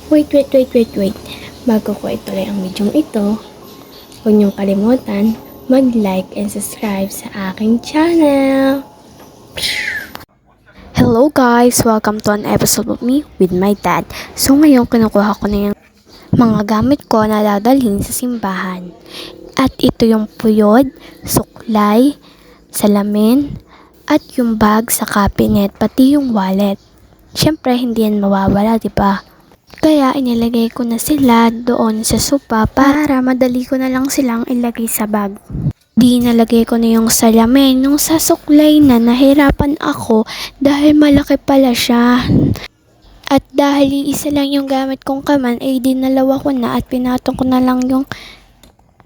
Wait. Bago ko ituloy ang video ito, huwag niyong kalimutan mag-like and subscribe sa aking channel. Hello guys! Welcome to an episode of me with my dad. So ngayon kinukuha ko na yung mga gamit ko na dadalhin sa simbahan. At ito yung puyod, suklay, salamin, at yung bag sa cabinet, pati yung wallet. Siyempre hindi yan mawawala, diba? Kaya inilagay ko na sila doon sa sopa para madali ko na lang silang ilagay sa bag. Di nalagay ko na yung salamin. Nung sa suklay na nahirapan ako dahil malaki pala siya. At dahil isa lang yung gamit kong kaman ay dinalawa ko na at pinatong ko na lang yung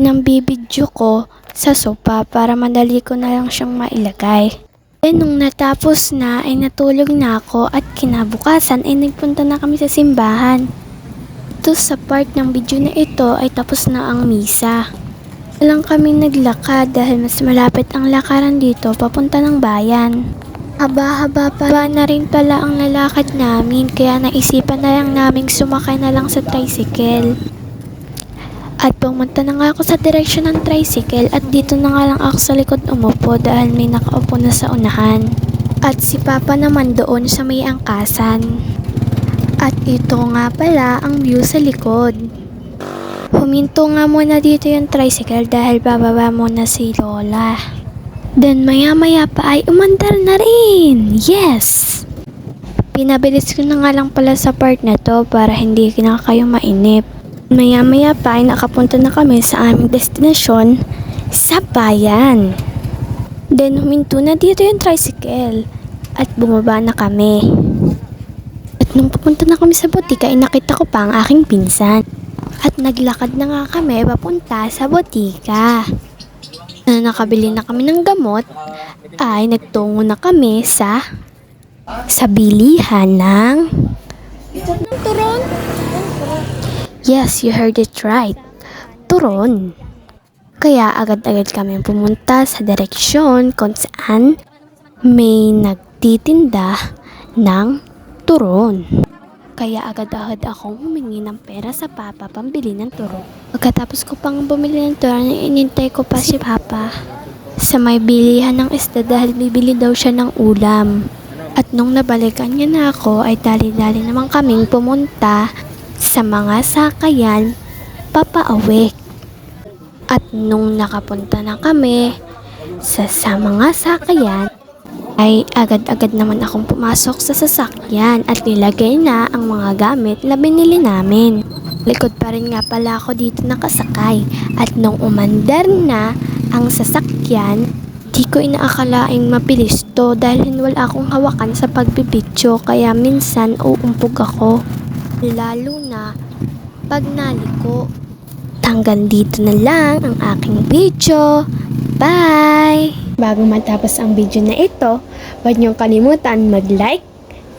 nambibidyo ko sa sopa para madali ko na lang siyang mailagay. Then nung natapos na ay natulog na ako at kinabukasan ay nagpunta na kami sa simbahan. Ito sa part ng video na ito ay tapos na ang misa. Lang kami naglakad dahil mas malapit ang lakaran dito papunta ng bayan. Haba-haba pa na rin pala ang lalakad namin kaya naisipan na lang naming sumakay na lang sa tricycle. At pumunta na nga ako sa direksyon ng tricycle at dito na nga lang ako sa likod umupo dahil may nakaupo na sa unahan. At si Papa naman doon sa may angkasan. At ito nga pala ang view sa likod. Huminto nga muna dito yung tricycle dahil bababa muna si Lola. Then maya pa ay umandar na rin! Yes! Pinabilis ko na nga lang pala sa part na to para hindi na kayo mainip. Maya pa ay nakapunta na kami sa aming destinasyon sa bayan. Then huminto na dito yung tricycle at bumaba na kami. At nung papunta na kami sa botika ay nakita ko pa ang aking pinsan. At naglakad na nga kami papunta sa botika. Na nakabili na kami ng gamot ay nagtungo na kami sa bilihan ng turon. Yes, you heard it right. Turon. Kaya agad-agad kami pumunta sa direksyon kung saan may nagtitinda ng turon. Kaya agad-agad akong humingi ng pera sa Papa pambili ng turon. Pagkatapos ko pang bumili ng turon, inintay ko pa si Papa sa may bilihan ng isda dahil bibili daw siya ng ulam. At nung nabalikan niya na ako ay dali-dali naman kaming pumunta sa mga sakayan papauwi. At nung nakapunta na kami sa mga sakayan ay agad-agad naman akong pumasok sa sasakyan at nilagay na ang mga gamit na binili namin. Likod pa rin nga pala ako dito nakasakay at nung umandar na ang sasakyan, di ko inaakalaing mabilis to dahil wala akong hawakan sa pagbibidyo kaya minsan uumpog ako. Lalo na pag naliko. Hanggang dito na lang ang aking video. Bye! Bago matapos ang video na ito, huwag niyong kalimutan mag-like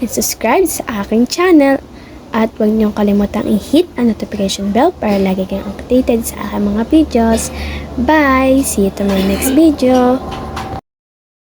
and subscribe sa aking channel. At huwag niyong kalimutan i-hit ang notification bell para lagi kayong updated sa aking mga videos. Bye! See you to my next video.